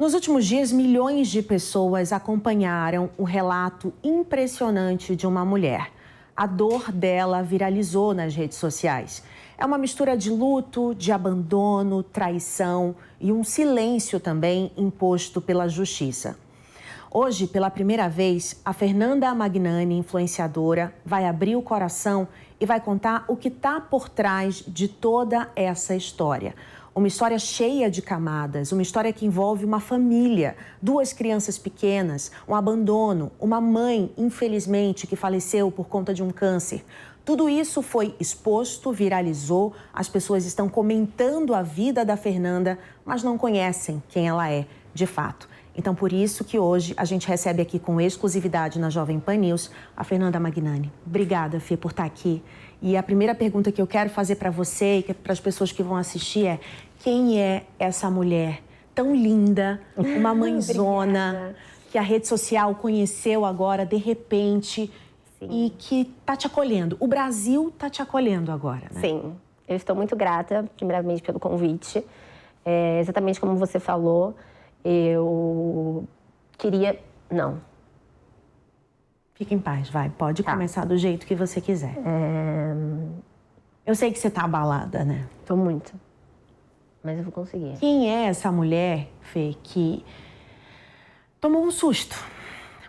Nos últimos dias, milhões de pessoas acompanharam o relato impressionante de uma mulher. A dor dela viralizou nas redes sociais. É uma mistura de luto, de abandono, traição e um silêncio também imposto pela justiça. Hoje, pela primeira vez, a Fernanda Magnani, influenciadora, vai abrir o coração e vai contar o que está por trás de toda essa história. Uma história cheia de camadas, uma história que envolve uma família, 2 crianças pequenas, um abandono, uma mãe, infelizmente, que faleceu por conta de um câncer. Tudo isso foi exposto, viralizou, as pessoas estão comentando a vida da Fernanda, mas não conhecem quem ela é de fato. Então, por isso que hoje a gente recebe aqui com exclusividade na Jovem Pan News a Fernanda Magnani. Obrigada, Fê, por estar aqui. E a primeira pergunta que eu quero fazer para você e para as pessoas que vão assistir é: quem é essa mulher tão linda, uma mãezona, que a rede social conheceu agora de repente? Sim. E que está te acolhendo? O Brasil está te acolhendo agora, né? Sim, eu estou muito grata, primeiramente, pelo convite. Exatamente como você falou, eu queria... Não. Fica em paz, vai. Pode começar do jeito que você quiser. Eu sei que você tá abalada, né? Tô muito. Mas eu vou conseguir. Quem é essa mulher, Fê, que tomou um susto?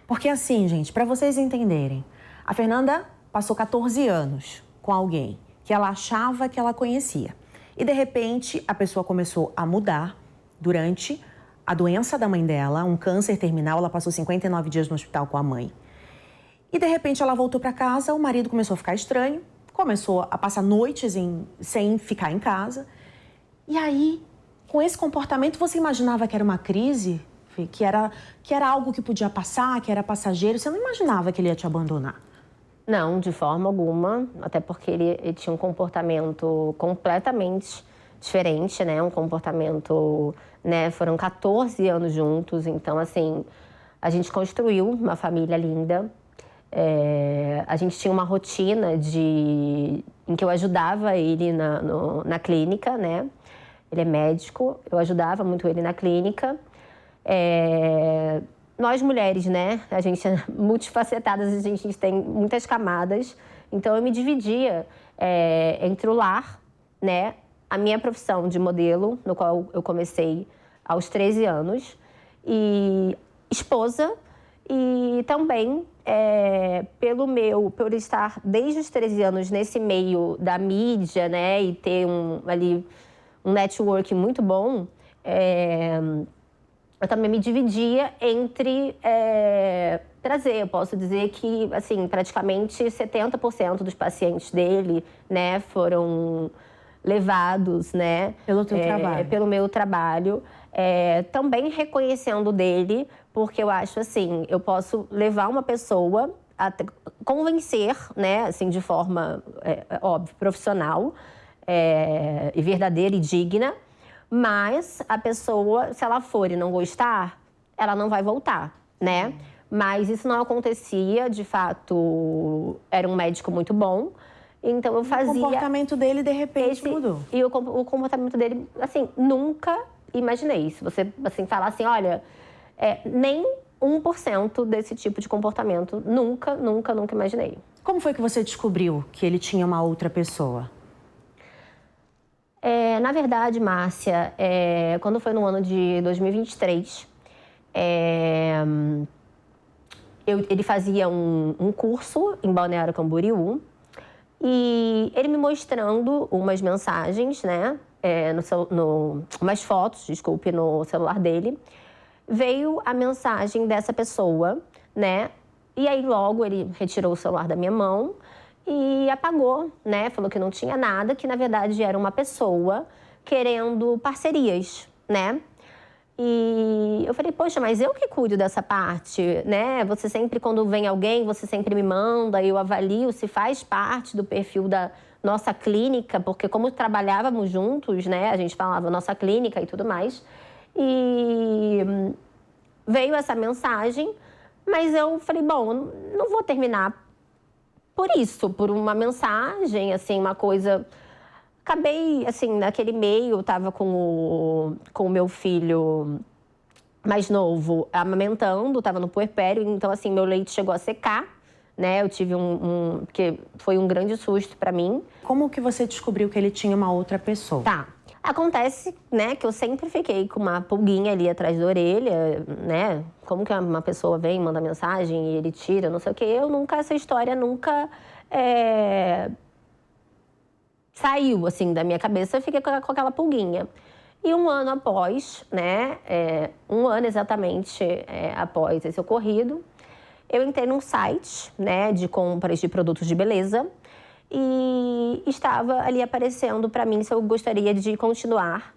Porque assim, gente, pra vocês entenderem, a Fernanda passou 14 anos com alguém que ela achava que ela conhecia. E, de repente, a pessoa começou a mudar durante a doença da mãe dela, um câncer terminal. Ela passou 59 dias no hospital com a mãe. E, de repente, ela voltou para casa, o marido começou a ficar estranho, começou a passar noites sem ficar em casa. E aí, com esse comportamento, você imaginava que era uma crise? Que era algo que podia passar, que era passageiro? Você não imaginava que ele ia te abandonar? Não, de forma alguma, até porque ele tinha um comportamento completamente diferente, né? Um comportamento, né? Foram 14 anos juntos, então, assim, a gente construiu uma família linda. A gente tinha uma rotina em que eu ajudava ele na clínica, né? Ele é médico, eu ajudava muito ele na clínica. Nós mulheres, né? A gente é multifacetadas, a gente tem muitas camadas. Então, eu me dividia entre o lar, né? A minha profissão de modelo, no qual eu comecei aos 13 anos. E esposa. E também, por estar desde os 13 anos nesse meio da mídia, né? E ter um network muito bom, eu também me dividia entre trazer. Eu posso dizer que, assim, praticamente 70% dos pacientes dele, né, foram levados, né, pelo teu trabalho. Pelo meu trabalho. Também reconhecendo dele, porque eu acho assim, eu posso levar uma pessoa a convencer, né, assim, de forma, óbvio, profissional, e verdadeira e digna. Mas a pessoa, se ela for e não gostar, ela não vai voltar, né? Mas isso não acontecia, de fato, era um médico muito bom. Então eu fazia... O comportamento dele, de repente, mudou. E o comportamento dele, assim, nunca imaginei. Se você, assim, falar assim, olha, nem 1% desse tipo de comportamento, nunca imaginei. Como foi que você descobriu que ele tinha uma outra pessoa? Na verdade, Márcia, quando foi no ano de 2023, ele fazia um curso em Balneário Camboriú e ele me mostrando umas mensagens, né, umas fotos, desculpe, no celular dele, veio a mensagem dessa pessoa, né, e aí logo ele retirou o celular da minha mão e apagou, né? Falou que não tinha nada, que na verdade era uma pessoa querendo parcerias, né? E eu falei, poxa, mas eu que cuido dessa parte, né? Você sempre, quando vem alguém, você sempre me manda, eu avalio se faz parte do perfil da nossa clínica, porque como trabalhávamos juntos, né? A gente falava nossa clínica e tudo mais. E veio essa mensagem, mas eu falei, bom, não vou terminar por isso, por uma mensagem, assim, uma coisa... Acabei, assim, naquele meio, eu estava com o meu filho mais novo amamentando, estava no puerpério, então assim, meu leite chegou a secar, né? Eu tive que foi um grande susto para mim. Como que você descobriu que ele tinha uma outra pessoa? Tá. Acontece, né, que eu sempre fiquei com uma pulguinha ali atrás da orelha, né? Como que uma pessoa vem, manda mensagem e ele tira, não sei o quê. Essa história nunca saiu, assim, da minha cabeça. Eu fiquei com aquela pulguinha. E um ano após, né, um ano exatamente após esse ocorrido, eu entrei num site, né, de compras de produtos de beleza e estava ali aparecendo para mim se eu gostaria de continuar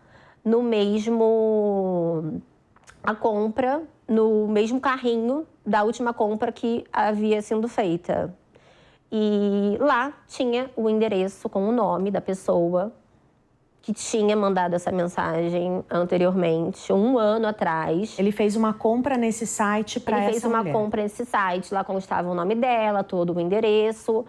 a compra, no mesmo carrinho da última compra que havia sido feita. E lá tinha o endereço com o nome da pessoa que tinha mandado essa mensagem anteriormente, um ano atrás. Ele fez uma compra nesse site para essa mulher? Ele fez uma compra nesse site, lá constava o nome dela, todo o endereço.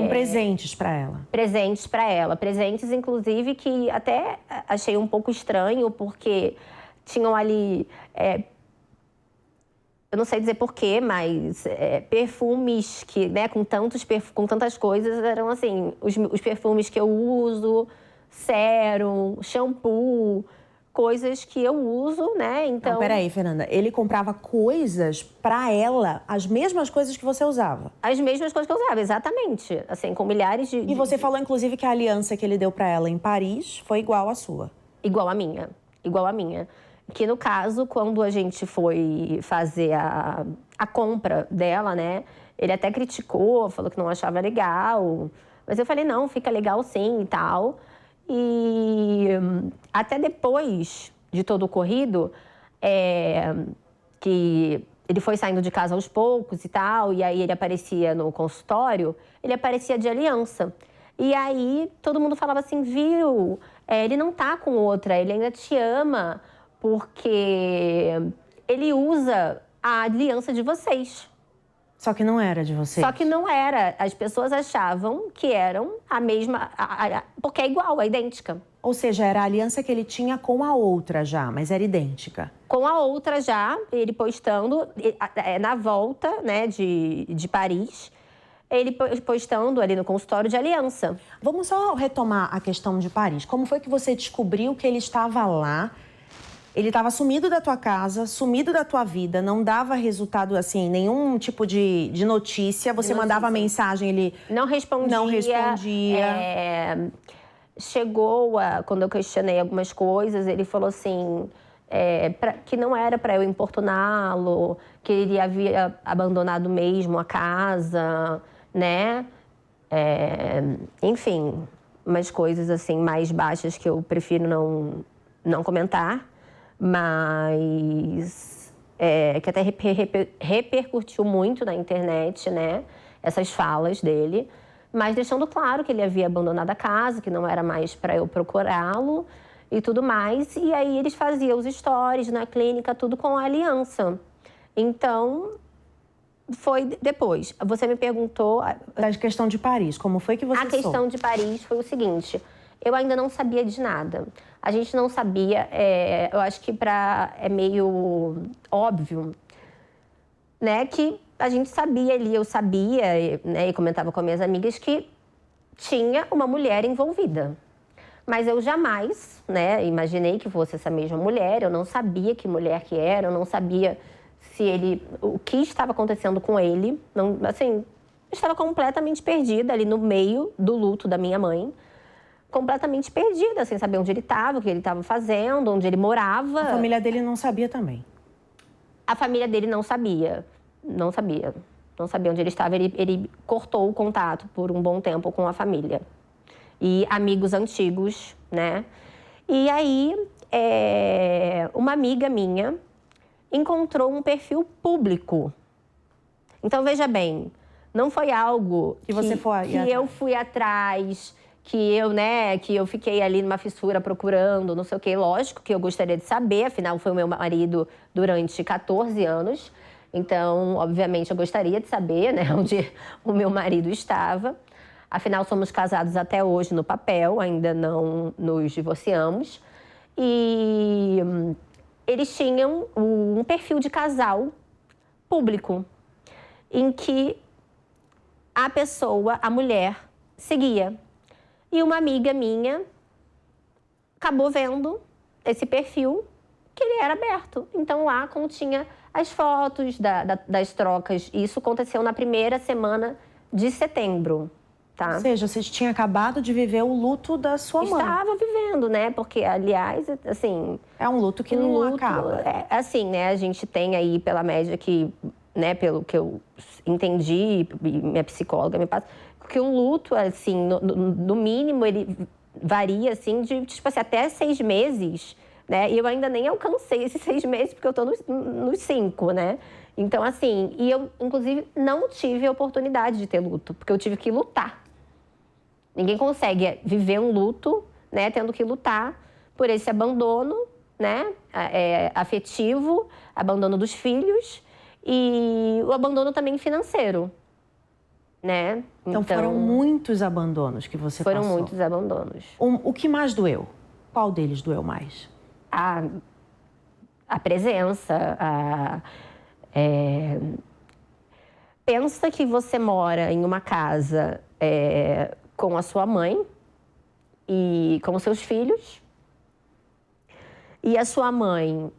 Com presentes para ela? Presentes para ela. Presentes, inclusive, que até achei um pouco estranho, porque tinham ali... eu não sei dizer porquê, mas perfumes que, né, com tantas coisas, eram assim, os perfumes que eu uso, sérum, shampoo, coisas que eu uso, né? Então... Não, peraí, Fernanda. Ele comprava coisas pra ela, as mesmas coisas que você usava? As mesmas coisas que eu usava, exatamente. Assim, com milhares de... E você falou, inclusive, que a aliança que ele deu pra ela em Paris foi igual à sua? Igual à minha. Igual à minha. Que, no caso, quando a gente foi fazer a compra dela, né? Ele até criticou, falou que não achava legal. Mas eu falei, não, fica legal sim e tal. E até depois de todo o ocorrido, que ele foi saindo de casa aos poucos e tal, e aí ele aparecia no consultório, ele aparecia de aliança. E aí todo mundo falava assim, viu, ele não tá com outra, ele ainda te ama, porque ele usa a aliança de vocês. Só que não era de vocês? Só que não era. As pessoas achavam que eram a mesma, porque é igual, é idêntica. Ou seja, era a aliança que ele tinha com a outra já, mas era idêntica. Com a outra já, ele postando, na volta, né, de Paris, ele postando ali no consultório de aliança. Vamos só retomar a questão de Paris. Como foi que você descobriu que ele estava lá? Ele estava sumido da tua casa, sumido da tua vida, não dava resultado, assim, nenhum tipo de notícia. Você mandava mensagem, ele não respondia. Não respondia. Quando eu questionei algumas coisas, ele falou assim, que não era para eu importuná-lo, que ele havia abandonado mesmo a casa, né? Enfim, umas coisas assim mais baixas que eu prefiro não comentar. Mas que até repercutiu muito na internet, né? Essas falas dele, mas deixando claro que ele havia abandonado a casa, que não era mais para eu procurá-lo e tudo mais. E aí eles faziam os stories na clínica, tudo com a aliança. Então, foi depois. Você me perguntou... Da questão de Paris, como foi que você soube? A questão de Paris foi o seguinte... Eu ainda não sabia de nada. A gente não sabia, eu acho que é meio óbvio, né, que a gente sabia ali, eu sabia, né, e comentava com as minhas amigas que tinha uma mulher envolvida. Mas eu jamais, né, imaginei que fosse essa mesma mulher, eu não sabia que mulher que era, eu não sabia o que estava acontecendo com ele. Não, assim, eu estava completamente perdida ali no meio do luto da minha mãe. Completamente perdida, sem saber onde ele estava, o que ele estava fazendo, onde ele morava. A família dele não sabia também? A família dele não sabia. Não sabia. Não sabia onde ele estava. Ele cortou o contato por um bom tempo com a família. E amigos antigos, né? E aí, uma amiga minha encontrou um perfil público. Então, veja bem, não foi algo que eu fui atrás... que eu fiquei ali numa fissura procurando, não sei o quê. Lógico que eu gostaria de saber, afinal foi o meu marido durante 14 anos. Então, obviamente, eu gostaria de saber, né, onde o meu marido estava. Afinal, somos casados até hoje no papel, ainda não nos divorciamos. E eles tinham um perfil de casal público, em que a pessoa, a mulher, seguia. E uma amiga minha acabou vendo esse perfil que ele era aberto. Então lá continha as fotos das trocas. Isso aconteceu na primeira semana de setembro, tá? Ou seja, você tinha acabado de viver o luto da sua mãe. Estava vivendo, né? Porque, aliás, assim... É um luto que não acaba. Assim, né? A gente tem aí, pela média que, né? Pelo que eu entendi, minha psicóloga me passa, que um luto, assim, no mínimo, ele varia, assim, de, tipo assim, até 6 meses, né? E eu ainda nem alcancei esses 6 meses, porque eu tô nos 5, né? Então, assim, e eu, inclusive, não tive a oportunidade de ter luto, porque eu tive que lutar. Ninguém consegue viver um luto, né, tendo que lutar por esse abandono, né, afetivo, abandono dos filhos e o abandono também financeiro, né? Então foram muitos abandonos que você passou. Foram muitos abandonos. O que mais doeu? Qual deles doeu mais? A presença, pensa que você mora em uma casa com a sua mãe e com os seus filhos. E a sua mãe,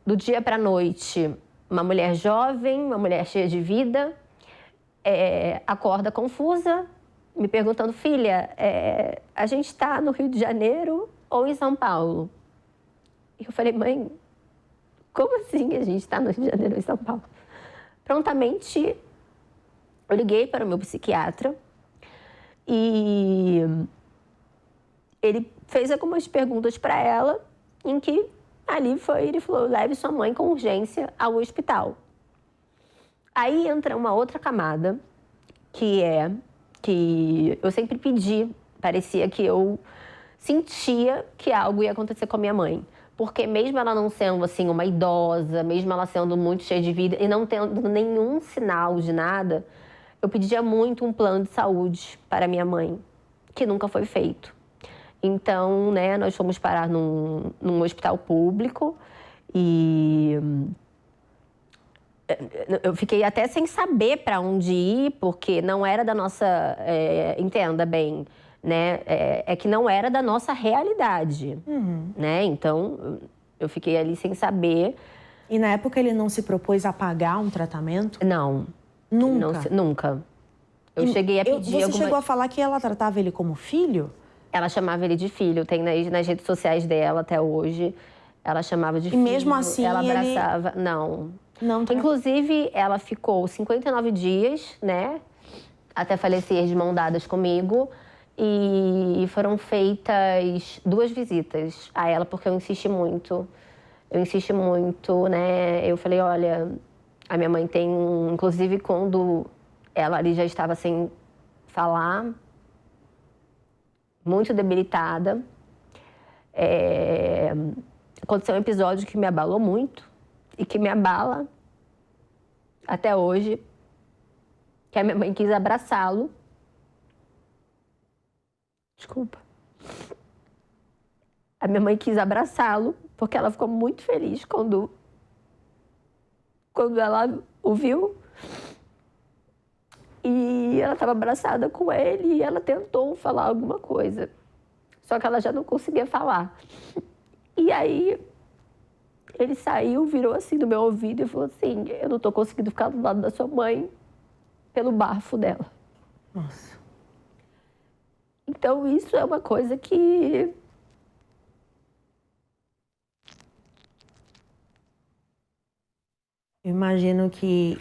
do dia para a noite, uma mulher jovem, uma mulher cheia de vida, acorda confusa, me perguntando, filha, a gente está no Rio de Janeiro ou em São Paulo? E eu falei, mãe, como assim a gente está no Rio de Janeiro ou em São Paulo? Prontamente, eu liguei para o meu psiquiatra e ele fez algumas perguntas para ela, em que ele falou, leve sua mãe com urgência ao hospital. Aí entra uma outra camada, que eu sempre pedi, parecia que eu sentia que algo ia acontecer com a minha mãe. Porque mesmo ela não sendo, assim, uma idosa, mesmo ela sendo muito cheia de vida e não tendo nenhum sinal de nada, eu pedia muito um plano de saúde para minha mãe, que nunca foi feito. Então, né, nós fomos parar num hospital público e eu fiquei até sem saber para onde ir, porque não era da nossa, entenda bem, né, que não era da nossa realidade, né? Então, eu fiquei ali sem saber. E na época ele não se propôs a pagar um tratamento? Não. Nunca? Nunca. Eu cheguei a pedir Você chegou a falar que ela tratava ele como filho? Ela chamava ele de filho. Tem nas redes sociais dela até hoje. Ela chamava de filho. E mesmo assim ela abraçava. Não. Inclusive, ela ficou 59 dias, né? Até falecer de mão dadas comigo. E foram feitas 2 visitas a ela, porque eu insisti muito. Né? Eu falei, olha, a minha mãe tem inclusive quando ela ali já estava sem falar, muito debilitada. Aconteceu um episódio que me abalou muito e que me abala até hoje, que a minha mãe quis abraçá-lo. Desculpa. A minha mãe quis abraçá-lo porque ela ficou muito feliz quando ela o viu. E ela estava abraçada com ele e ela tentou falar alguma coisa. Só que ela já não conseguia falar. E aí, ele saiu, virou assim no meu ouvido e falou assim, eu não estou conseguindo ficar do lado da sua mãe pelo bafo dela. Nossa. Então, isso é uma coisa que... Eu imagino que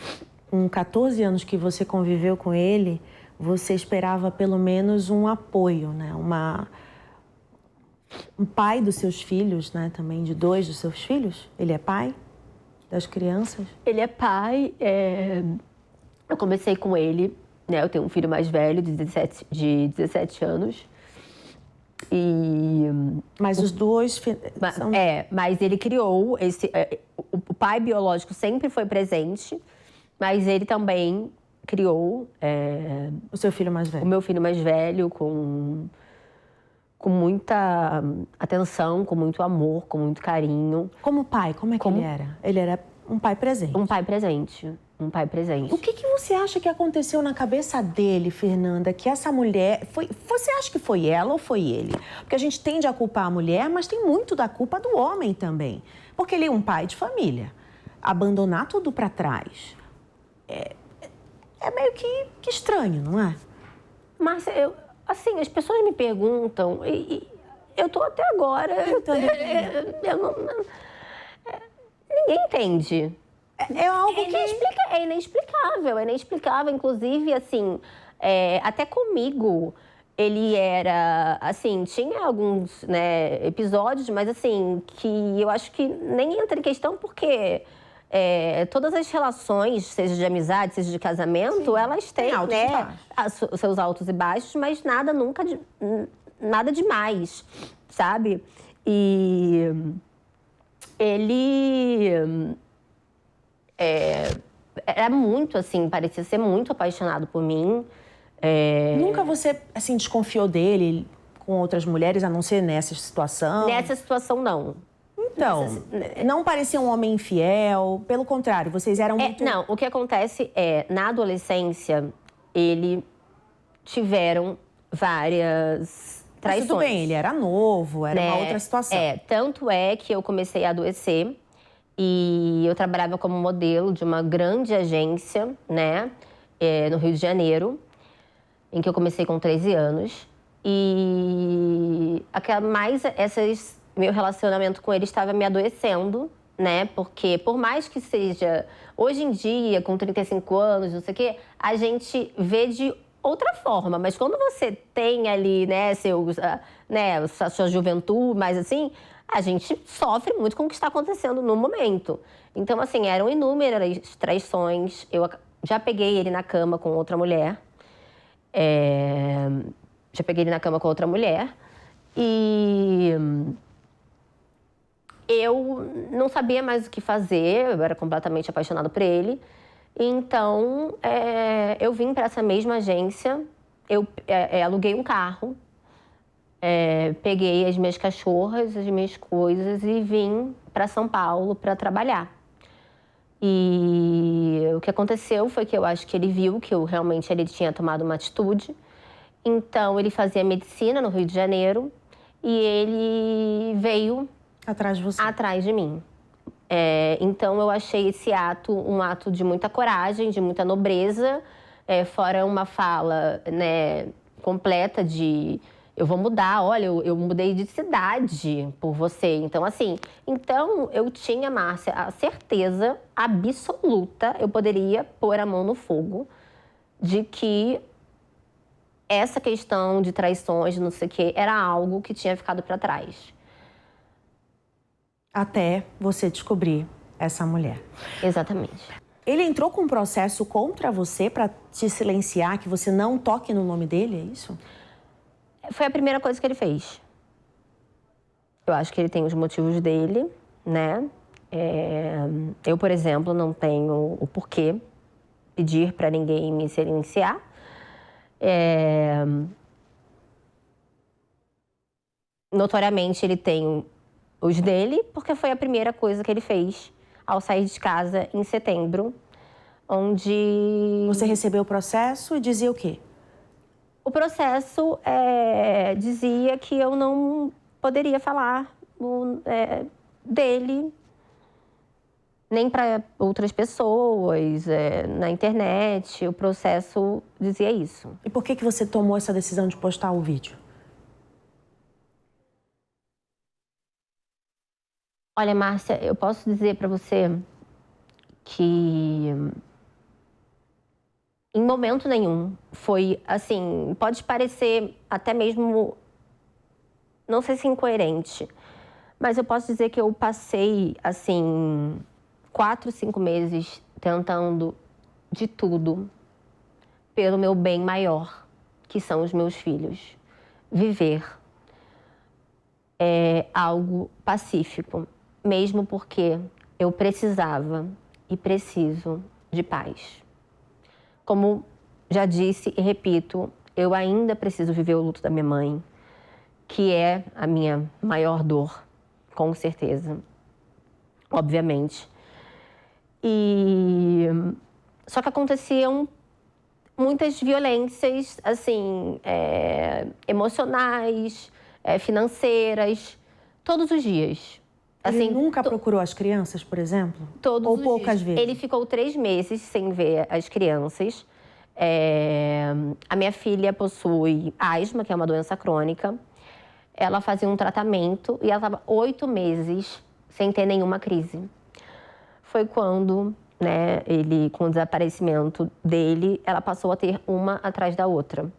com 14 anos que você conviveu com ele, você esperava pelo menos um apoio, né? Um pai dos seus filhos, né? Também de 2 dos seus filhos. Ele é pai das crianças? Ele é pai. Eu comecei com ele, né? Eu tenho um filho mais velho, de 17 anos. Mas os 2 são... mas ele criou o pai biológico sempre foi presente, mas ele também criou o seu filho mais velho. O meu filho mais velho com com muita atenção, com muito amor, com muito carinho. Como pai, como é que ele era? Ele era um pai presente. Um pai presente. Um pai presente. O que você acha que aconteceu na cabeça dele, Fernanda, que essa mulher... Você acha que foi ela ou foi ele? Porque a gente tende a culpar a mulher, mas tem muito da culpa do homem também. Porque ele é um pai de família. Abandonar tudo para trás é meio que estranho, não é? Mas, assim, as pessoas me perguntam, e eu tô até agora... Ninguém entende. É algo que... É inexplicável. Inclusive, assim, até comigo, ele era, assim, tinha alguns, né, episódios, mas, assim, que eu acho que nem entra em questão porque todas as relações, seja de amizade, seja de casamento, sim, elas têm, né, os seus altos e baixos, mas nada nunca, nada demais, sabe? E ele... era muito, assim, parecia ser muito apaixonado por mim. Nunca você, assim, desconfiou dele com outras mulheres, a não ser nessa situação? Nessa situação, não. Então, não parecia um homem infiel, pelo contrário, vocês eram muito... Não, o que acontece na adolescência, tiveram várias traições. Mas tudo bem, ele era novo, era uma outra situação. Tanto é que eu comecei a adoecer. E eu trabalhava como modelo de uma grande agência, né, no Rio de Janeiro, em que eu comecei com 13 anos. E meu relacionamento com ele estava me adoecendo, né, porque por mais que seja, hoje em dia, com 35 anos, não sei o quê, a gente vê de outra forma. Mas quando você tem ali, né, a sua juventude, mais assim... a gente sofre muito com o que está acontecendo no momento. Então, assim, eram inúmeras traições. Eu já peguei ele na cama com outra mulher. E eu não sabia mais o que fazer. Eu era completamente apaixonada por ele. Então, eu vim para essa mesma agência. Eu aluguei um carro. Peguei as minhas cachorras, as minhas coisas e vim para São Paulo para trabalhar. E o que aconteceu foi que eu acho que ele viu que ele tinha tomado uma atitude. Então, ele fazia medicina no Rio de Janeiro e ele veio atrás de você. Atrás de mim. Então, eu achei esse ato um ato de muita coragem, de muita nobreza, fora uma fala, né, completa de... eu vou mudar, olha, eu mudei de cidade por você. Então, assim, eu tinha, Márcia, a certeza absoluta, eu poderia pôr a mão no fogo, de que essa questão de traições, não sei o quê, era algo que tinha ficado para trás. Até você descobrir essa mulher. Exatamente. Ele entrou com um processo contra você para te silenciar, que você não toque no nome dele, é isso? Foi a primeira coisa que ele fez. Eu acho que ele tem os motivos dele, né? Eu, por exemplo, não tenho o porquê pedir para ninguém me silenciar. Notoriamente, ele tem os dele, porque foi a primeira coisa que ele fez ao sair de casa em setembro, onde... Você recebeu o processo e dizia o quê? O processo dizia que eu não poderia falar dele, nem para outras pessoas, na internet. O processo dizia isso. E por que você tomou essa decisão de postar o vídeo? Olha, Márcia, eu posso dizer para você que em momento nenhum foi assim, pode parecer até mesmo, não sei se incoerente, mas eu posso dizer que eu passei, assim, 4, 5 meses tentando de tudo pelo meu bem maior, que são os meus filhos. Viver algo pacífico, mesmo porque eu precisava e preciso de paz. Como já disse e repito, eu ainda preciso viver o luto da minha mãe. que é a minha maior dor, com certeza, obviamente. Só que aconteciam muitas violências, assim, emocionais, financeiras, todos os dias. Ele Assim, nunca procurou as crianças, por exemplo? Todos Ou os poucas dias. vezes? Ele ficou 3 meses sem ver as crianças. A minha filha possui asma, que é uma doença crônica. Ela fazia um tratamento e ela estava 8 meses sem ter nenhuma crise. Foi quando, né, com o desaparecimento dele, ela passou a ter uma atrás da outra.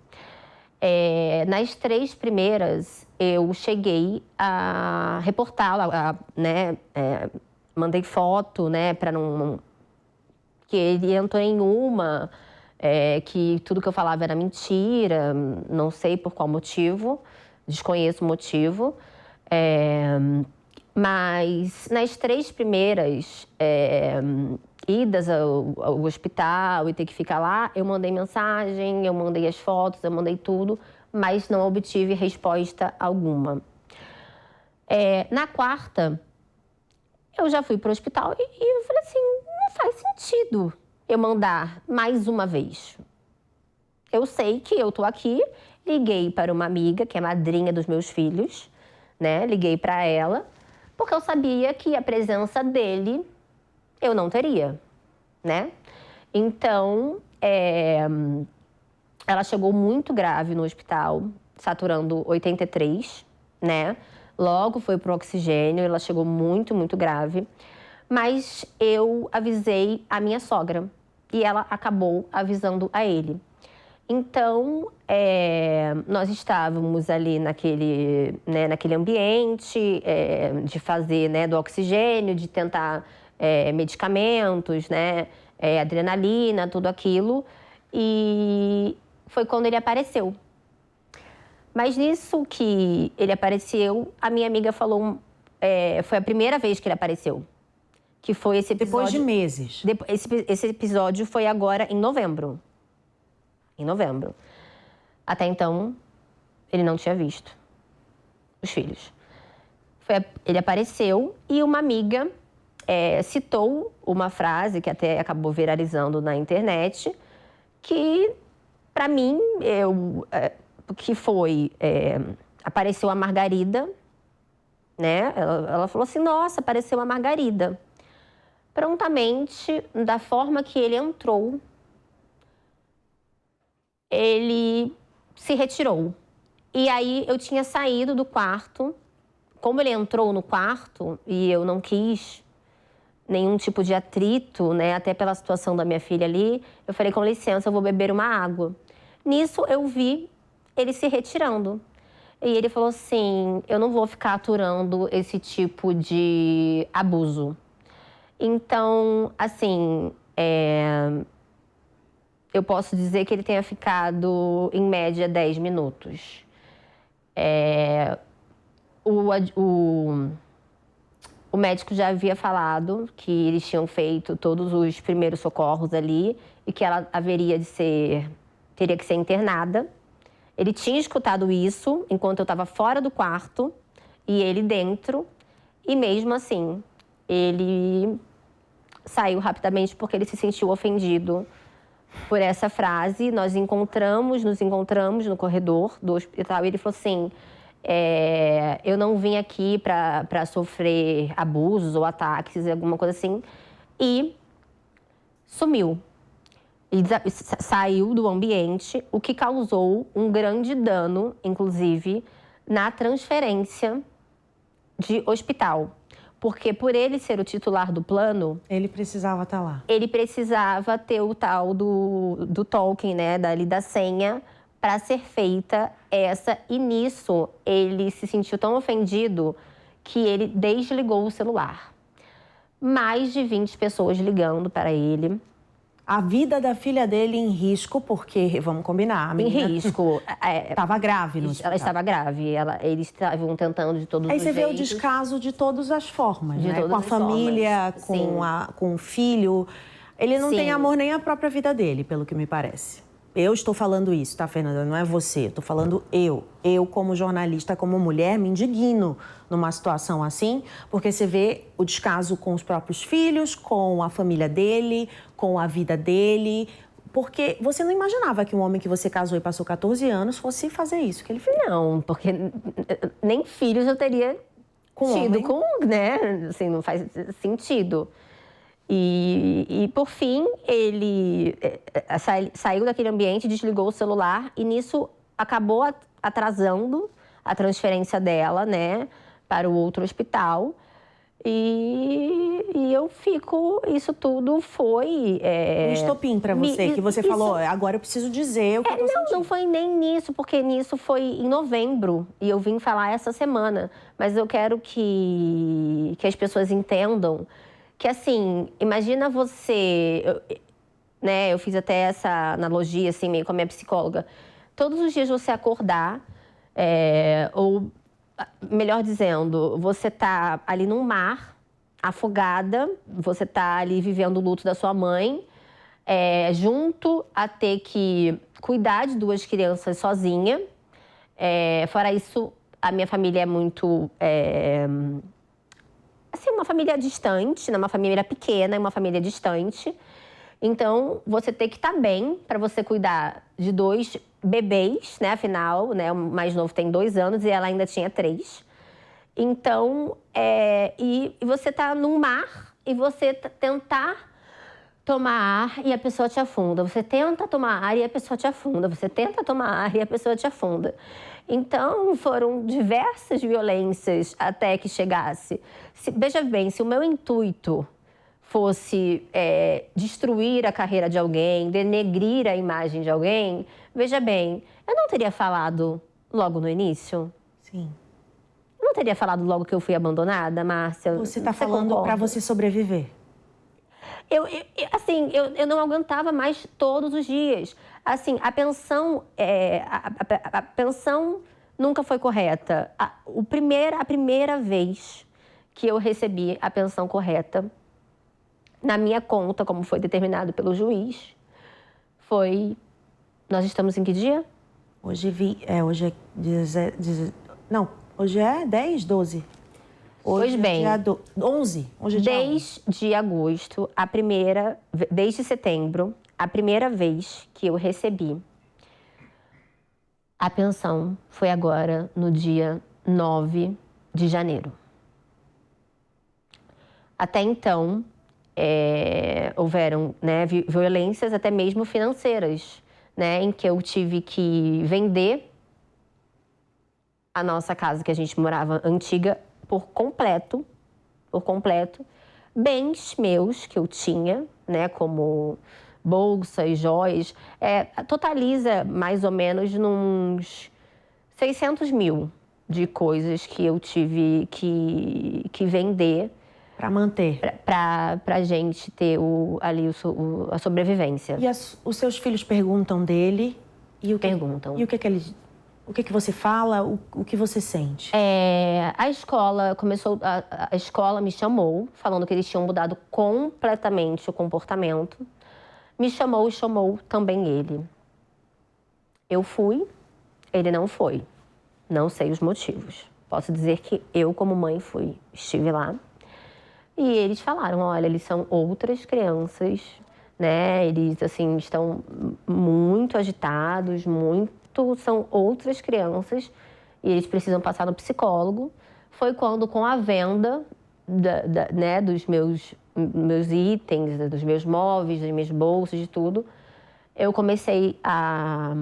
Nas 3 primeiras, eu cheguei a reportá-la, né, mandei foto, né, para não... que ele entrou em uma, que tudo que eu falava era mentira, não sei por qual motivo, desconheço o motivo. Mas nas 3 primeiras idas ao hospital e ter que ficar lá, eu mandei mensagem, eu mandei as fotos, eu mandei tudo, mas não obtive resposta alguma. Na 4ª, eu já fui para o hospital e eu falei assim, não faz sentido eu mandar mais uma vez. Eu sei que eu tô aqui, liguei para uma amiga, que é madrinha dos meus filhos, né? Liguei para ela, porque eu sabia que a presença dele eu não teria, né? Então, ela chegou muito grave no hospital, saturando 83, né? Logo foi pro oxigênio, ela chegou muito, muito grave. Mas eu avisei a minha sogra e ela acabou avisando a ele. Então, nós estávamos ali naquele ambiente de fazer, né, do oxigênio, de tentar medicamentos, né, adrenalina, tudo aquilo. E foi quando ele apareceu. Mas nisso que ele apareceu, a minha amiga falou... foi a primeira vez que ele apareceu. Que foi esse episódio... Depois de meses. Esse episódio foi agora em novembro. Em novembro. Até então, ele não tinha visto os filhos. Ele apareceu e uma amiga citou uma frase que até acabou viralizando na internet, que, para mim, que foi... apareceu a Margarida, né? Ela falou assim, nossa, apareceu a Margarida. Prontamente, da forma que ele entrou, ele se retirou. E aí eu tinha saído do quarto. Como ele entrou no quarto e eu não quis nenhum tipo de atrito, né, até pela situação da minha filha ali, eu falei, com licença, eu vou beber uma água. Nisso eu vi ele se retirando. E ele falou assim, eu não vou ficar aturando esse tipo de abuso. Então, assim, eu posso dizer que ele tenha ficado, em média, 10 minutos. O médico já havia falado que eles tinham feito todos os primeiros socorros ali e que ela teria que ser internada. Ele tinha escutado isso enquanto eu estava fora do quarto e ele dentro. E mesmo assim, ele saiu rapidamente porque ele se sentiu ofendido por essa frase. Nos encontramos no corredor do hospital e ele falou assim, eu não vim aqui para sofrer abusos ou ataques, alguma coisa assim. E sumiu. E saiu do ambiente, o que causou um grande dano, inclusive, na transferência de hospital. Porque por ele ser o titular do plano... Ele precisava estar lá. Ele precisava ter o tal do token, né, da senha, para ser feita essa. E nisso, ele se sentiu tão ofendido que ele desligou o celular. Mais de 20 pessoas ligando para ele. A vida da filha dele em risco, porque, vamos combinar, a menina... Em risco. Estava grave no hospital. Ela estava grave. Eles estavam tentando de todos os jeitos. Aí você vê o descaso de todas as formas, né? Com a família, com o filho. Ele não tem amor nem à própria vida dele, pelo que me parece. Eu estou falando isso, tá, Fernanda? Não é você. Eu estou falando eu. Eu, como jornalista, como mulher, me indigno numa situação assim, porque você vê o descaso com os próprios filhos, com a família dele, com a vida dele. Porque você não imaginava que um homem que você casou e passou 14 anos fosse fazer isso que ele fez. Não, porque nem filhos eu teria tido com, né? Assim, não faz sentido. E por fim, ele saiu daquele ambiente, desligou o celular e nisso acabou atrasando a transferência dela, né, para o outro hospital. E eu fico, isso tudo foi... Um estopim para você, que você falou, agora eu preciso dizer o que eu tô sentindo. Não foi nem nisso, porque nisso foi em novembro e eu vim falar essa semana. Mas eu quero que as pessoas entendam que, assim, imagina você... né, eu fiz até essa analogia, assim, meio com a minha psicóloga. Todos os dias você acordar, ou, melhor dizendo, você tá ali num mar, afogada, você tá ali vivendo o luto da sua mãe, junto a ter que cuidar de 2 crianças sozinha. Fora isso, a minha família é muito... assim, uma família distante, né? Uma família pequena, uma família distante. Então, você tem que estar bem para você cuidar de 2 bebês, né? Afinal, né? O mais novo tem 2 anos e ela ainda tinha 3. Então, e você tá num mar e você tentar tomar ar e a pessoa te afunda. Você tenta tomar ar e a pessoa te afunda. Você tenta tomar ar e a pessoa te afunda. Então, foram diversas violências até que chegasse. Veja bem, se o meu intuito fosse destruir a carreira de alguém, denegrir a imagem de alguém, veja bem, eu não teria falado logo no início? Sim. Eu não teria falado logo que eu fui abandonada, Márcia? Você está falando para você sobreviver. Eu não aguentava mais todos os dias. Assim, a pensão, a pensão nunca foi correta. A primeira vez que eu recebi a pensão correta, na minha conta, como foi determinado pelo juiz, foi... Nós estamos em que dia? Hoje é 10, 12. Pois bem, 11. Hoje é dia 11. Desde agosto, desde setembro, a primeira vez que eu recebi a pensão foi agora no dia 9 de janeiro. Até então, houveram, né, violências até mesmo financeiras, né, em que eu tive que vender a nossa casa que a gente morava antiga por completo, bens meus que eu tinha, né, como bolsas, joias, totaliza mais ou menos uns 600 mil de coisas que eu tive que vender para manter, para gente ter a sobrevivência. E os seus filhos perguntam dele e perguntam. E o que você fala, o que você sente? A escola a escola me chamou, falando que eles tinham mudado completamente o comportamento. Me chamou e chamou também ele. Eu fui, ele não foi. Não sei os motivos. Posso dizer que eu, como mãe, estive lá. E eles falaram, olha, eles são outras crianças, né? Eles, assim, estão muito agitados, são outras crianças e eles precisam passar no psicólogo. Foi quando, com a venda né, dos meus itens, dos meus móveis, das minhas bolsas, de tudo, eu comecei a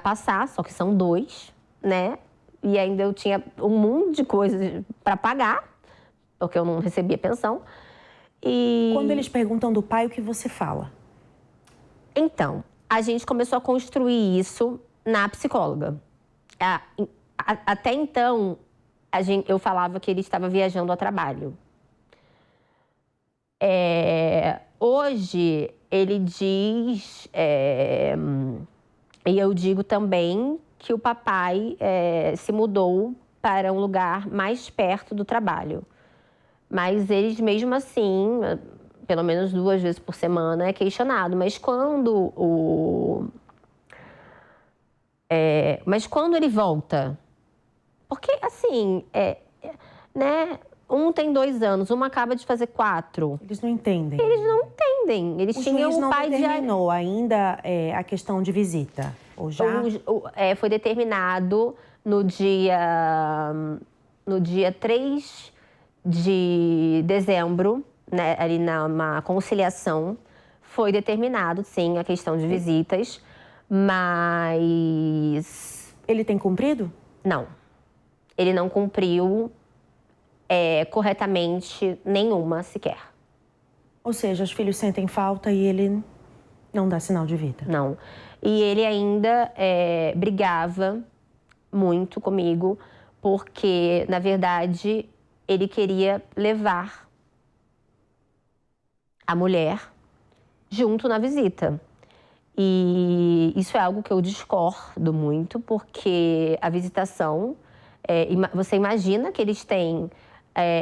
passar, só que são 2, né? E ainda eu tinha um monte de coisas para pagar, porque eu não recebia pensão. E quando eles perguntam do pai, o que você fala? Então, a gente começou a construir isso na psicóloga. Até então, eu falava que ele estava viajando a trabalho. Hoje, ele diz... e eu digo também que o papai se mudou para um lugar mais perto do trabalho. Mas eles, mesmo assim, pelo menos 2 vezes por semana, é questionado. Mas quando Mas quando ele volta... Porque, assim, né? Um tem 2 anos, uma acaba de fazer 4. Eles não entendem. Eles não entendem. Eles tinham juiz um não pai determinou ainda a questão de visita? Ou já? Foi determinado no dia 3 de dezembro, né, ali numa conciliação, foi determinado, sim, a questão de visitas, mas... Ele tem cumprido? Não. Ele não cumpriu corretamente nenhuma sequer. Ou seja, os filhos sentem falta e ele não dá sinal de vida? Não. E ele ainda brigava muito comigo, porque, na verdade, ele queria levar a mulher junto na visita. E isso é algo que eu discordo muito, porque a visitação, você imagina que eles têm...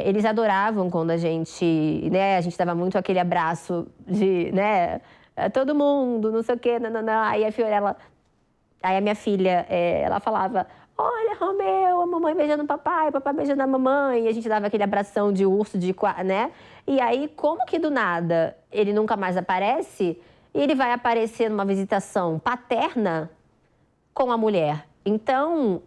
eles adoravam quando a gente dava muito aquele abraço de, né, todo mundo, não sei o quê, não. Aí a minha filha, ela falava, olha, Romeu, a mamãe beijando o papai beijando a mamãe, e a gente dava aquele abração de urso, né? E aí, como que do nada ele nunca mais aparece, e ele vai aparecer numa visitação paterna com a mulher? Então,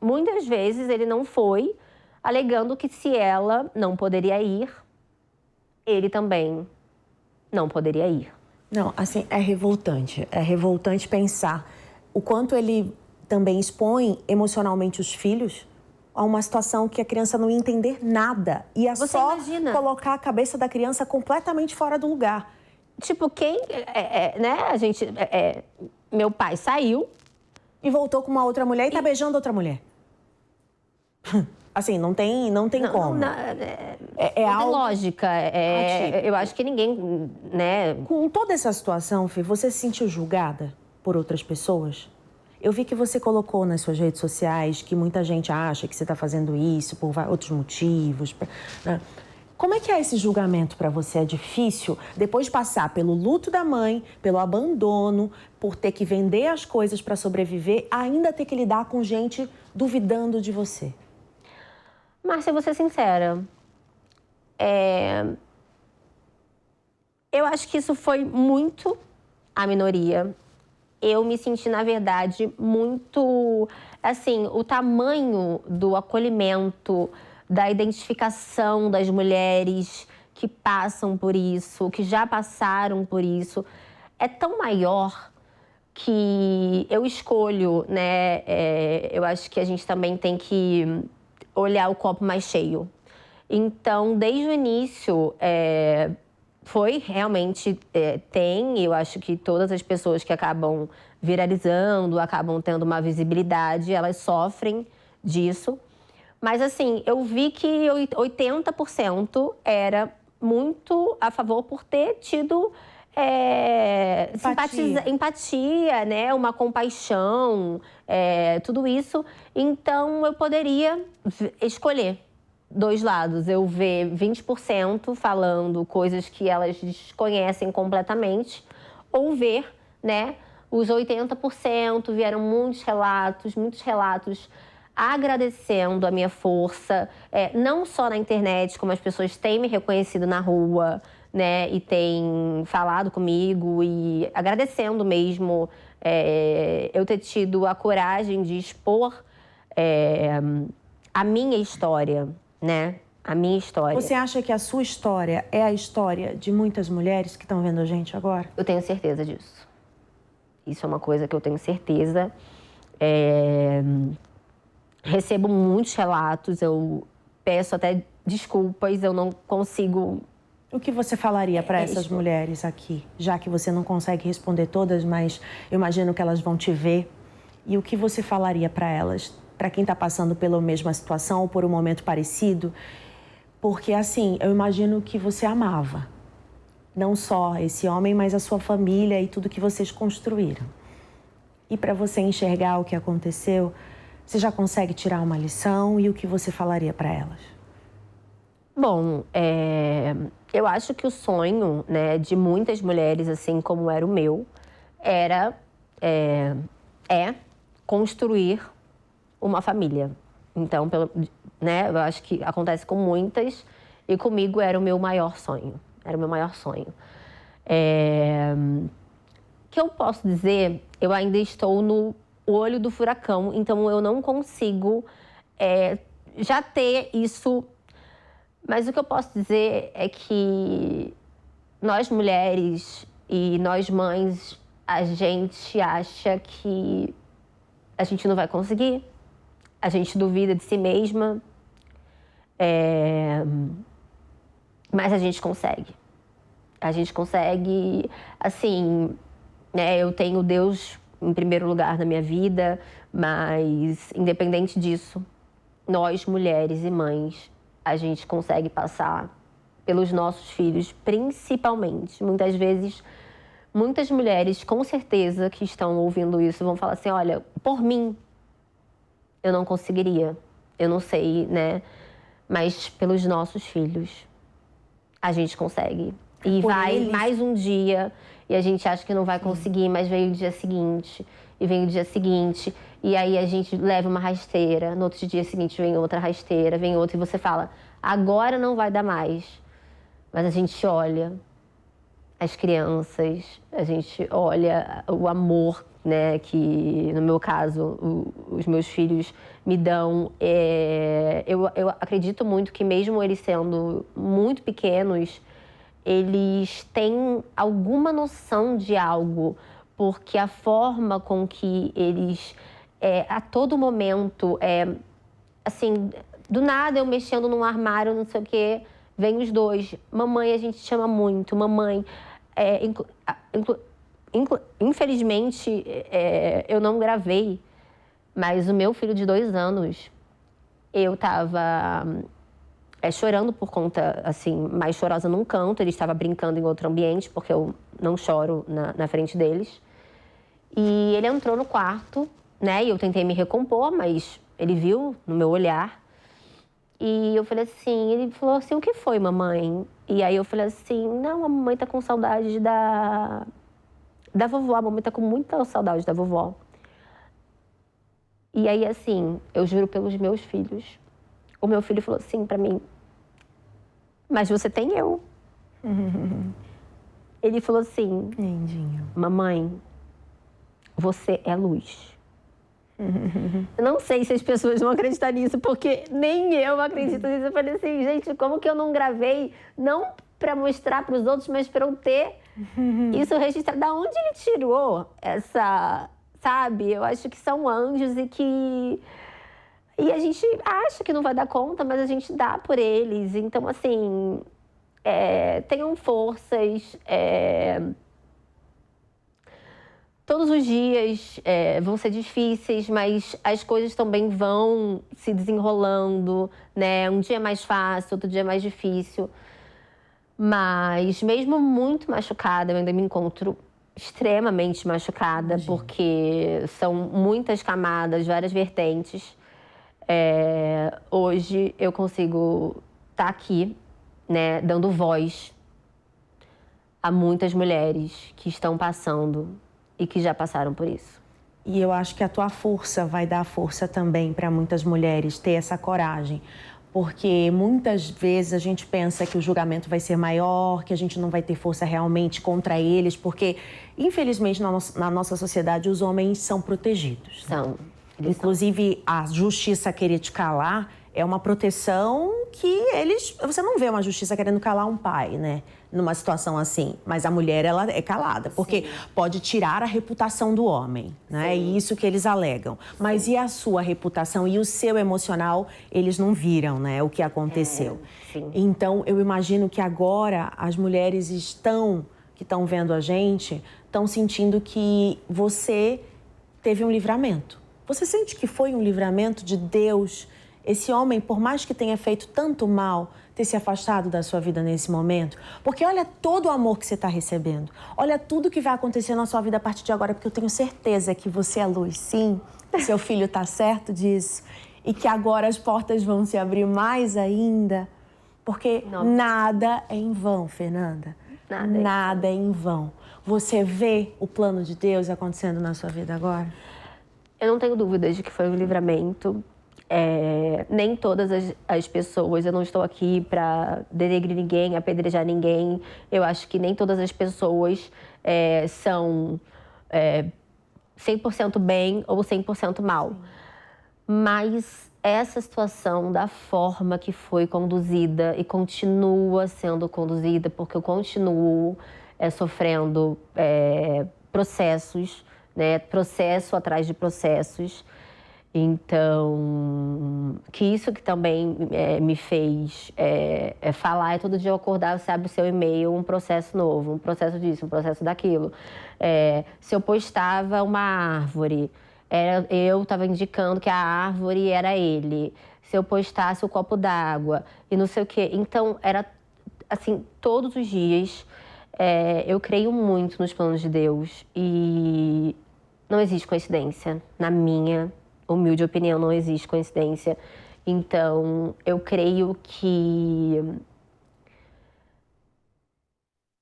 muitas vezes ele não foi, alegando que se ela não poderia ir, ele também não poderia ir. Não, assim, é revoltante. É revoltante pensar o quanto ele também expõe emocionalmente os filhos a uma situação que a criança não ia entender nada. Ia Você só imagina? Colocar a cabeça da criança completamente fora do lugar. Tipo, né, meu pai saiu. E voltou com uma outra mulher e tá beijando outra mulher. Assim, não tem como. Não tem algo... lógica. Eu acho que ninguém, né... Com toda essa situação, Fê, você se sentiu julgada por outras pessoas? Eu vi que você colocou nas suas redes sociais que muita gente acha que você está fazendo isso por outros motivos. Né? Como é que é esse julgamento para você? É difícil, depois de passar pelo luto da mãe, pelo abandono, por ter que vender as coisas para sobreviver, ainda ter que lidar com gente duvidando de você? Márcia, vou ser sincera. Eu acho que isso foi muito a minoria. Eu me senti, na verdade, muito... Assim, o tamanho do acolhimento, da identificação das mulheres que passam por isso, que já passaram por isso, é tão maior que eu escolho, né? Eu acho que a gente também tem que olhar o copo mais cheio. Então, desde o início, foi realmente, eu acho que todas as pessoas que acabam viralizando, acabam tendo uma visibilidade, elas sofrem disso. Mas, assim, eu vi que 80% era muito a favor por ter tido empatia, né? Uma compaixão, tudo isso. Então, eu poderia escolher 2 lados. Eu ver 20% falando coisas que elas desconhecem completamente, ou ver, né, os 80%, vieram muitos relatos agradecendo a minha força, não só na internet, como as pessoas têm me reconhecido na rua, né, e têm falado comigo e agradecendo mesmo eu ter tido a coragem de expor a minha história, né? A minha história. Você acha que a sua história é a história de muitas mulheres que estão vendo a gente agora? Eu tenho certeza disso. Isso é uma coisa que eu tenho certeza. Recebo muitos relatos, eu peço até desculpas, eu não consigo... O que você falaria para essas mulheres aqui? Já que você não consegue responder todas, mas eu imagino que elas vão te ver. E o que você falaria para elas? Para quem está passando pela mesma situação ou por um momento parecido? Porque, assim, eu imagino que você amava. Não só esse homem, mas a sua família e tudo que vocês construíram. E para você enxergar o que aconteceu, você já consegue tirar uma lição? E o que você falaria para elas? Bom, eu acho que o sonho, né, de muitas mulheres, assim como era o meu, era é construir uma família. Então, né, eu acho que acontece com muitas, e comigo era o meu maior sonho. Era o meu maior sonho. Que eu posso dizer, eu ainda estou no olho do furacão, então eu não consigo já ter isso. Mas o que eu posso dizer é que nós mulheres e nós mães, a gente acha que a gente não vai conseguir, a gente duvida de si mesma, mas a gente consegue. A gente consegue, assim, né, eu tenho Deus em primeiro lugar na minha vida, mas independente disso, nós mulheres e mães, a gente consegue passar pelos nossos filhos, principalmente. Muitas vezes, muitas mulheres, com certeza, que estão ouvindo isso, vão falar assim, olha, por mim, eu não conseguiria, eu não sei, né? Mas pelos nossos filhos, a gente consegue. E vai mais um dia, e a gente acha que não vai conseguir, mas veio o dia seguinte, e vem o dia seguinte, e aí a gente leva uma rasteira, no outro dia seguinte vem outra rasteira, vem outra, e você fala, agora não vai dar mais. Mas a gente olha as crianças, a gente olha o amor, né, que no meu caso os meus filhos me dão. Eu acredito muito que mesmo eles sendo muito pequenos, eles têm alguma noção de algo, porque a forma com que eles, a todo momento, assim, do nada eu mexendo num armário, não sei o quê, vem os dois. Mamãe, a gente chama muito, mamãe. Infelizmente, eu não gravei, mas o meu filho de 2 anos, eu tava chorando por conta, assim, mais chorosa num canto, ele estava brincando em outro ambiente, porque eu não choro na frente deles. E ele entrou no quarto, né, e eu tentei me recompor, mas ele viu no meu olhar. E eu falei assim, ele falou assim, o que foi, mamãe? E aí eu falei assim, não, a mamãe tá com saudade da vovó, a mamãe tá com muita saudade da vovó. E aí, assim, eu juro pelos meus filhos, o meu filho falou assim pra mim, mas você tem eu. Ele falou assim, lindinho, mamãe, você é luz. Eu não sei se as pessoas vão acreditar nisso, porque nem eu acredito nisso. Eu falei assim, gente, como que eu não gravei? Não para mostrar para os outros, mas para eu ter isso registrado. Da onde ele tirou essa, sabe? Eu acho que são anjos e a gente acha que não vai dar conta, mas a gente dá por eles. Então, assim, tenham forças. Todos os dias vão ser difíceis, mas as coisas também vão se desenrolando, né? Um dia é mais fácil, outro dia é mais difícil. Mas mesmo muito machucada, eu ainda me encontro extremamente machucada, porque são muitas camadas, várias vertentes. Hoje eu consigo estar aqui, né, dando voz a muitas mulheres que estão passando e que já passaram por isso. E eu acho que a tua força vai dar força também para muitas mulheres ter essa coragem. Porque muitas vezes a gente pensa que o julgamento vai ser maior, que a gente não vai ter força realmente contra eles, porque, infelizmente, na nossa sociedade, os homens são protegidos. São. Inclusive, a justiça querer te calar é uma proteção que você não vê uma justiça querendo calar um pai, né? Numa situação assim. Mas a mulher, ela é calada, porque pode tirar a reputação do homem, né? E isso que eles alegam. Mas e a sua reputação e o seu emocional, eles não viram, né? O que aconteceu. Então, eu imagino que agora as mulheres que estão vendo a gente, estão sentindo que você teve um livramento. Você sente que foi um livramento de Deus? Esse homem, por mais que tenha feito tanto mal, ter se afastado da sua vida nesse momento? Porque olha todo o amor que você está recebendo. Olha tudo que vai acontecer na sua vida a partir de agora, porque eu tenho certeza que você é luz, sim. Seu filho está certo disso. E que agora as portas vão se abrir mais ainda. Porque nada é em vão, Fernanda. Nada é em vão. Você vê o plano de Deus acontecendo na sua vida agora? Eu não tenho dúvidas de que foi um livramento. Nem todas as pessoas, eu não estou aqui para denegrir ninguém, apedrejar ninguém. Eu acho que nem todas as pessoas são 100% bem ou 100% mal. Mas essa situação, da forma que foi conduzida e continua sendo conduzida, porque eu continuo sofrendo processos, né? Processo atrás de processos. Então, que isso que também me fez falar, todo dia eu acordar, você abre o seu e-mail, um processo novo, um processo disso, um processo daquilo. Se eu postava uma árvore, eu estava indicando que a árvore era ele. Se eu postasse o copo d'água e não sei o quê. Então, era assim, todos os dias. Eu creio muito nos planos de Deus e não existe coincidência. Na minha humilde opinião, não existe coincidência. Então, eu creio que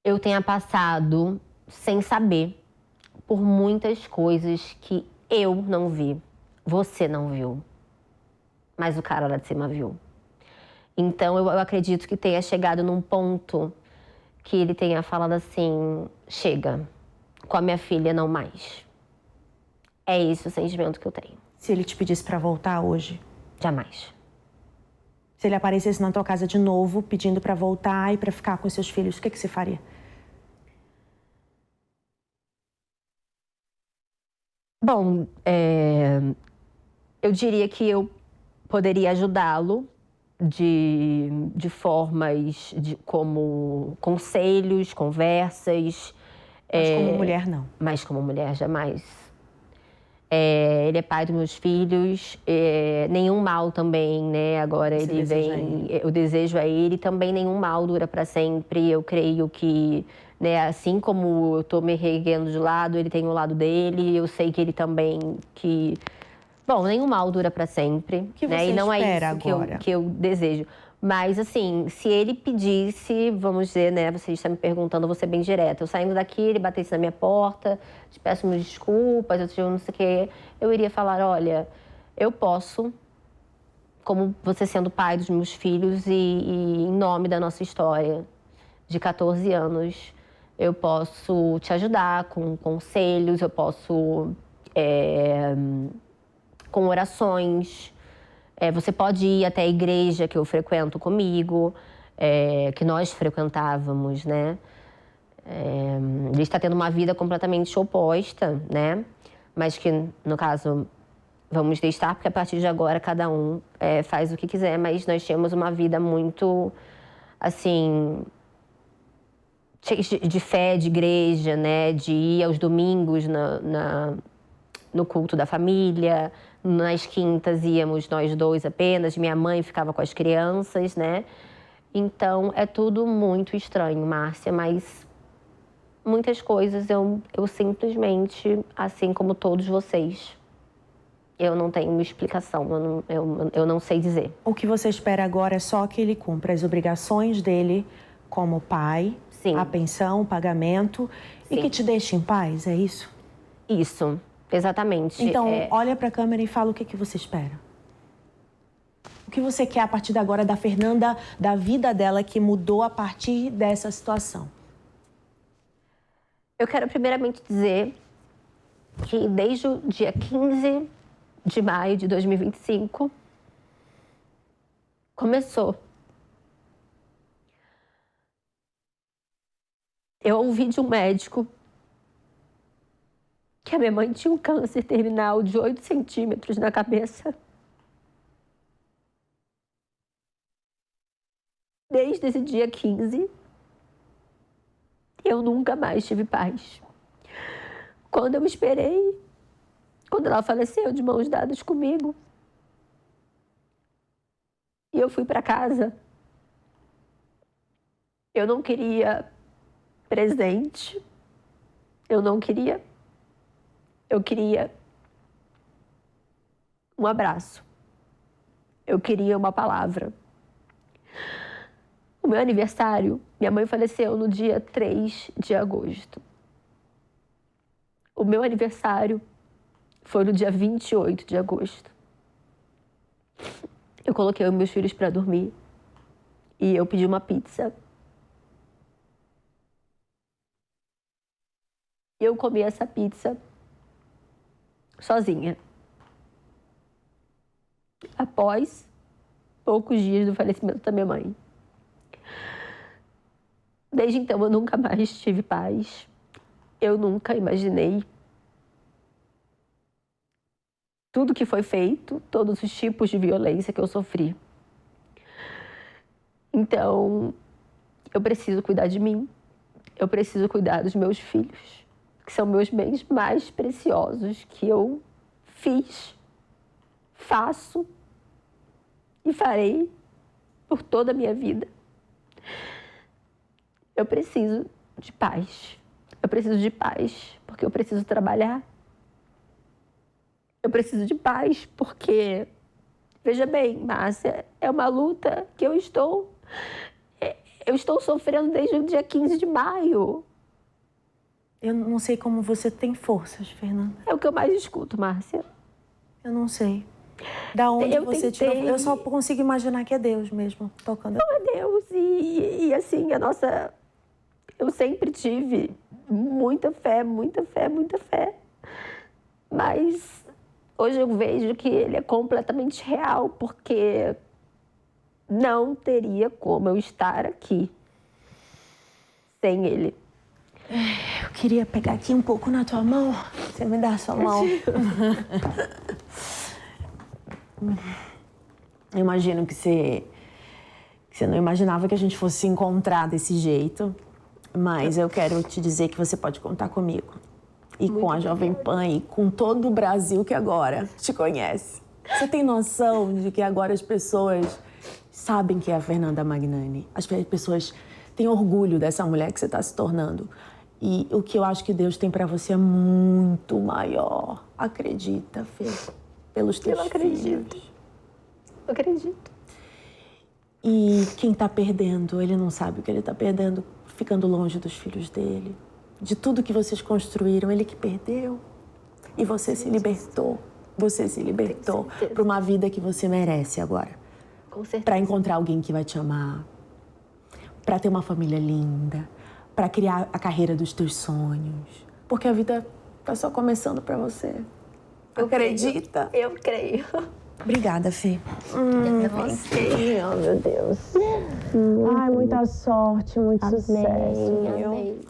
eu tenha passado sem saber por muitas coisas que eu não vi, você não viu, mas o cara lá de cima viu. Então, eu acredito que tenha chegado num ponto que ele tenha falado assim, chega, com a minha filha não mais. É esse o sentimento que eu tenho. Se ele te pedisse para voltar hoje? Jamais. Se ele aparecesse na tua casa de novo, pedindo para voltar e para ficar com seus filhos, o que você faria? Bom, eu diria que eu poderia ajudá-lo de formas como conselhos, conversas. Mas como mulher, não. Mas como mulher, jamais. Ele é pai dos meus filhos, nenhum mal também, né? Agora Você ele vem, eu desejo a ele, também nenhum mal dura para sempre. Eu creio que, né, assim como eu tô me erguendo de lado, ele tem o lado dele, eu sei que ele também, bom, nenhum mal dura para sempre. O que né? você E não é espera isso agora? que eu desejo. Mas, assim, se ele pedisse, vamos dizer, né? Você está me perguntando, eu vou ser bem direta. Eu saindo daqui, ele batesse na minha porta, te peço umas desculpas, eu te digo não sei o quê. Eu iria falar, olha, eu posso, como você sendo pai dos meus filhos e em nome da nossa história de 14 anos, eu posso te ajudar com conselhos, eu posso com orações. Você pode ir até a igreja que eu frequento comigo, que nós frequentávamos, né? Ele está tendo uma vida completamente oposta, né? Mas que, no caso, vamos deixar, porque a partir de agora cada um faz o que quiser, mas nós tínhamos uma vida muito, assim, cheia de fé, de igreja, né? De ir aos domingos no culto da família. Nas quintas íamos nós dois apenas, minha mãe ficava com as crianças, né? Então, é tudo muito estranho, Márcia, mas muitas coisas eu simplesmente, assim como todos vocês, eu não tenho uma explicação, eu não sei dizer. O que você espera agora é só que ele cumpra as obrigações dele como pai, Sim. A pensão, o pagamento, Sim. E que te deixe em paz, é isso? Isso. Exatamente. Então, olha para a câmera e fala o que você espera. O que você quer a partir de agora da Fernanda, da vida dela que mudou a partir dessa situação? Eu quero primeiramente dizer que desde o dia 15 de maio de 2025 começou. Eu ouvi de um médico que a minha mãe tinha um câncer terminal de 8 centímetros na cabeça. Desde esse dia 15, eu nunca mais tive paz. Quando eu esperei, quando ela faleceu de mãos dadas comigo, e eu fui para casa, eu não queria presente, eu queria um abraço, eu queria uma palavra. O meu aniversário, minha mãe faleceu no dia 3 de agosto. O meu aniversário foi no dia 28 de agosto. Eu coloquei os meus filhos para dormir e eu pedi uma pizza. Eu comi essa pizza sozinha. Após poucos dias do falecimento da minha mãe. Desde então, eu nunca mais tive paz. Eu nunca imaginei tudo que foi feito, todos os tipos de violência que eu sofri. Então, eu preciso cuidar de mim. Eu preciso cuidar dos meus filhos, que são meus bens mais preciosos, que eu fiz, faço e farei por toda a minha vida. Eu preciso de paz. Eu preciso de paz porque eu preciso trabalhar. Eu preciso de paz porque, veja bem, Márcia, é uma luta que eu estou sofrendo desde o dia 15 de maio. Eu não sei como você tem forças, Fernanda. É o que eu mais escuto, Márcia. Eu não sei. Da onde você tirou? tentei. Eu só consigo imaginar que é Deus mesmo tocando. Não é Deus. E assim, eu sempre tive muita fé, muita fé, muita fé. Mas hoje eu vejo que ele é completamente real, porque não teria como eu estar aqui sem ele. Eu queria pegar aqui um pouco na tua mão. Você me dá a sua mão? Eu imagino que você não imaginava que a gente fosse se encontrar desse jeito. Mas eu quero te dizer que você pode contar comigo. E muito com a Jovem Pan e com todo o Brasil que agora te conhece. Você tem noção de que agora as pessoas sabem que é a Fernanda Magnani? As pessoas têm orgulho dessa mulher que você está se tornando. E o que eu acho que Deus tem para você é muito maior. Acredita, Fê, pelos teus filhos. Eu acredito. E quem está perdendo, ele não sabe o que ele está perdendo, ficando longe dos filhos dele. De tudo que vocês construíram, ele que perdeu. E você se libertou. Você se libertou para uma vida que você merece agora. Com certeza. Para encontrar alguém que vai te amar. Para ter uma família linda. Para criar a carreira dos teus sonhos. Porque a vida tá só começando para você. Acredita? Eu creio. Obrigada, Fê. Você. Oh, meu Deus. Ai, muita sorte, muito sucesso. Amém.